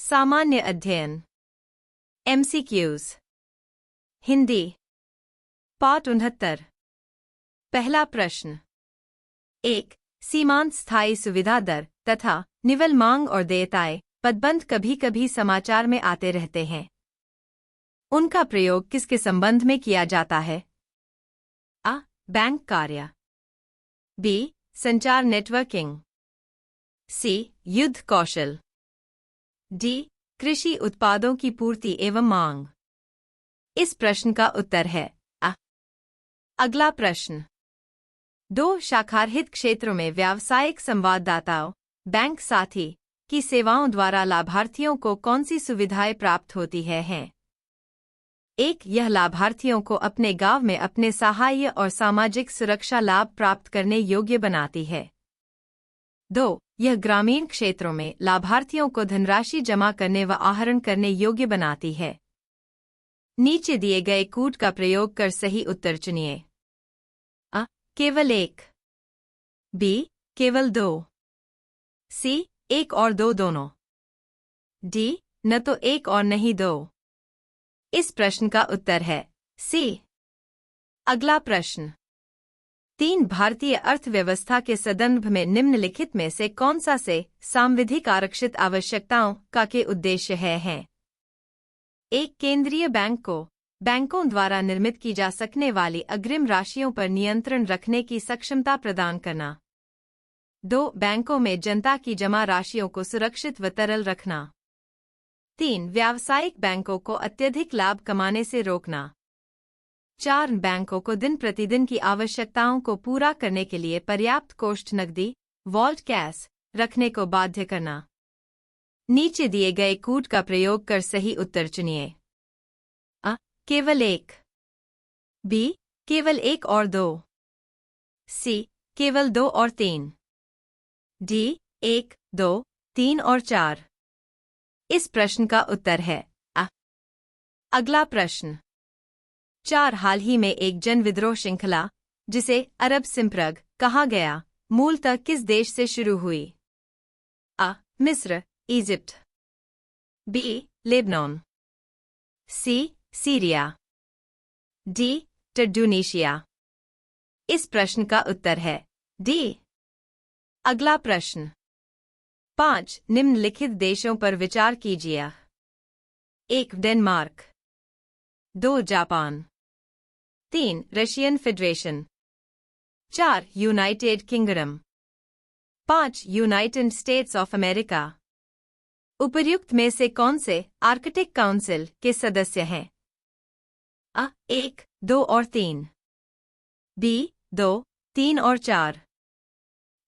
सामान्य अध्ययन MCQs हिंदी पाठ 69। पहला प्रश्न 1। सीमांत स्थायी सुविधा दर तथा निवल मांग और देयताएं पदबंध कभी कभी समाचार में आते रहते हैं। उनका प्रयोग किसके संबंध में किया जाता है? आ। बैंक कार्य। बी। संचार नेटवर्किंग। सी। युद्ध कौशल। डी। कृषि उत्पादों की पूर्ति एवं मांग। इस प्रश्न का उत्तर है आ। अगला प्रश्न 2। शाखारहित क्षेत्रों में व्यावसायिक संवाददाताओं बैंक साथी की सेवाओं द्वारा लाभार्थियों को कौन सी सुविधाएं प्राप्त होती हैं? 1। यह लाभार्थियों को अपने गांव में अपने सहाय्य और सामाजिक सुरक्षा लाभ प्राप्त करने योग्य बनाती है। 2। यह ग्रामीण क्षेत्रों में लाभार्थियों को धनराशि जमा करने व आहरण करने योग्य बनाती है। नीचे दिए गए कूट का प्रयोग कर सही उत्तर चुनिए। आ। केवल 1। बी। केवल 2। सी। 1 और 2 दोनों। डी। न तो 1 और नहीं 2। इस प्रश्न का उत्तर है सी। अगला प्रश्न 3। भारतीय अर्थव्यवस्था के संदर्भ में निम्नलिखित में से कौन सा से सांविधिक आरक्षित आवश्यकताओं का के उद्देश्य हैं? 1। केंद्रीय बैंक को बैंकों द्वारा निर्मित की जा सकने वाली अग्रिम राशियों पर नियंत्रण रखने की सक्षमता प्रदान करना। 2। बैंकों में जनता की जमा राशियों को सुरक्षित व तरल रखना। 3। व्यावसायिक बैंकों को अत्यधिक लाभ कमाने से रोकना। 4। बैंकों को दिन प्रतिदिन की आवश्यकताओं को पूरा करने के लिए पर्याप्त कोष्ठ नकदी वॉल्ट कैश रखने को बाध्य करना। नीचे दिए गए कूट का प्रयोग कर सही उत्तर चुनिए। आ। केवल 1। बी। केवल 1 और 2। सी। केवल 2 और 3। डी। 1, 2, 3 और 4। इस प्रश्न का उत्तर है आ। अगला प्रश्न 4। हाल ही में एक जन विद्रोह श्रृंखला जिसे अरब सिंप्रग कहा गया मूलतः किस देश से शुरू हुई? आ। मिस्र इजिप्ट। बी। लेबनान। सी। सीरिया। डी। ट्यूनीशिया। इस प्रश्न का उत्तर है डी। अगला प्रश्न 5। निम्नलिखित देशों पर विचार कीजिए। 1। Denmark. 2। Japan. 3। Russian federation. 4। United kingdom. 5। United states of America. उपर्युक्त में से कौन से आर्कटिक काउंसिल के सदस्य हैं? आ। 1, 2 और 3। बी। 2, 3 और 4।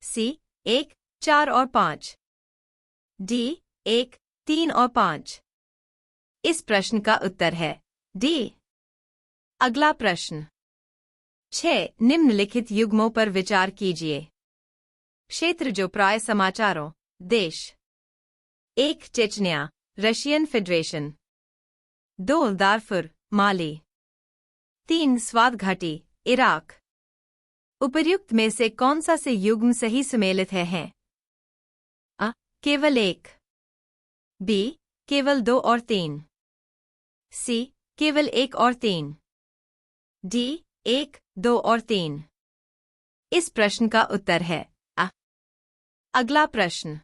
सी। 1, 4 और 5। डी। 1, 3 और 5। इस प्रश्न का उत्तर है डी। अगला प्रश्न 6। निम्नलिखित युग्मों पर विचार कीजिए। क्षेत्र जो प्राय समाचारों देश। 1। Chechnya Russian federation. 2। दारफुर माली। 3। स्वात घाटी इराक। उपर्युक्त में से कौन सा से युग्म सही सुमेलित हैं? आ। केवल 1। बी। केवल 2 और 3। सी। केवल 1 और 3। डी। 1, 2 और 3। इस प्रश्न का उत्तर है आ। अगला प्रश्न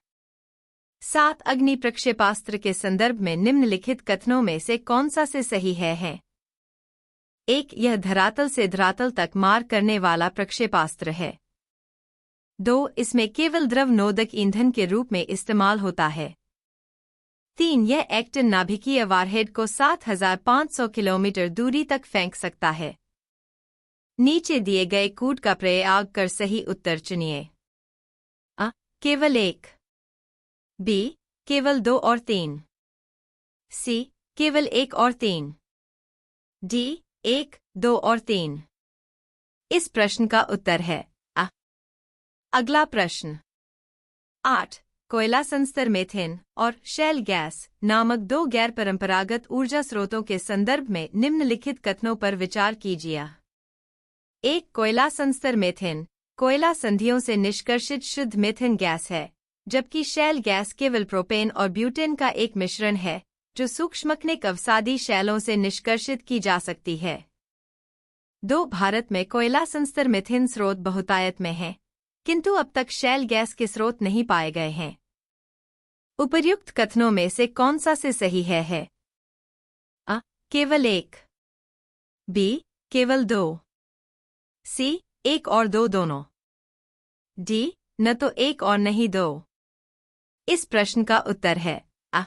7। अग्नि प्रक्षेपास्त्र के संदर्भ में निम्नलिखित कथनों में से कौन सा से सही हैं? 1। यह धरातल से धरातल तक मार करने वाला प्रक्षेपास्त्र है। 2। इसमें केवल द्रव नोदक ईंधन के रूप में इस्तेमाल होता है। 3। यह एक्टिन नाभिकीय वारहेड को 7500 किलोमीटर दूरी तक फेंक सकता है। नीचे दिए गए कूट का प्रयोग कर सही उत्तर चुनिए। आ। केवल 1। बी। केवल 2 और 3। सी। केवल 1 और 3। डी। 1, 2 और 3। इस प्रश्न का उत्तर है आ। अगला प्रश्न 8। कोयला संस्तर मेथेन और शैल गैस नामक 2 गैर परंपरागत ऊर्जा स्रोतों के संदर्भ में निम्नलिखित कथनों पर विचार कीजिए। 1। कोयला संस्तर मेथेन कोयला संधियों से निष्कर्षित शुद्ध मेथेन गैस है जबकि शैल गैस केवल प्रोपेन और ब्यूटेन का एक मिश्रण है जो सूक्ष्मकणिक अवसादी शैलों से निष्कर्षित की जा सकती है। 2 भारत में कोयला संस्तर मीथेन स्रोत बहुतायत में हैं, किंतु अब तक शैल गैस के स्रोत नहीं पाए गए हैं। उपर्युक्त कथनों में से कौन सा से सही है? अ. केवल 1, बी. केवल 2, सी. 1 और 2 दोनों, डी. न तो 1 और नहीं 2। इस प्रश्न का उत्तर है अ।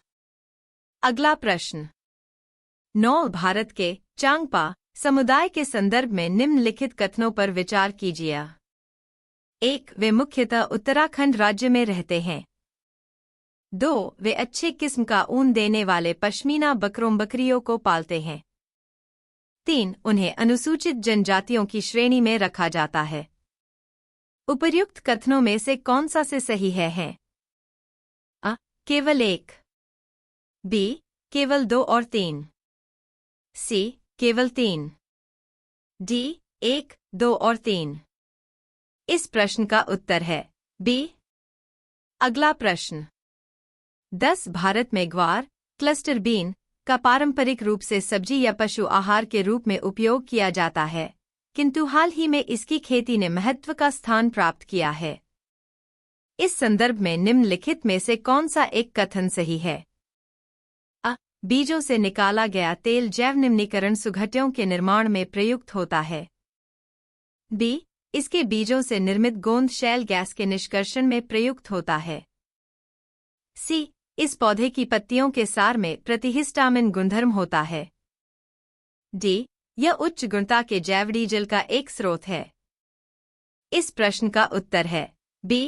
अगला प्रश्न। 9 भारत के चांगपा समुदाय के संदर्भ में निम्नलिखित कथनों पर विचार कीजिए। 1. वे मुख्यतः उत्तराखंड राज्य में रहते हैं। 2. वे अच्छे किस्म का ऊन देने वाले पश्मीना बकरियों को पालते हैं। 3. उन्हें अनुसूचित जनजातियों की श्रेणी में रखा जाता है। उपर्युक्त कथनों में से कौन सा से सही है? अ. केवल 1, बी. केवल 2 और 3, सी. केवल 3, डी. 1, 2 और 3। इस प्रश्न का उत्तर है बी। अगला प्रश्न। 10 भारत में ग्वार, क्लस्टर बीन का पारंपरिक रूप से सब्जी या पशु आहार के रूप में उपयोग किया जाता है, किंतु हाल ही में इसकी खेती ने महत्व का स्थान प्राप्त किया है। इस संदर्भ में निम्नलिखित में से कौन सा एक कथन सही है? अ. बीजों से निकाला गया तेल जैव निम्नीकरण सुघटियों के निर्माण में प्रयुक्त होता है। बी. इसके बीजों से निर्मित गोंद शैल गैस के निष्कर्षण में प्रयुक्त होता है। सी. इस पौधे की पत्तियों के सार में प्रतिहिस्टामिन गुणधर्म होता है। डी. यह उच्च गुणता के जैव डीजल का एक स्रोत है। इस प्रश्न का उत्तर है बी।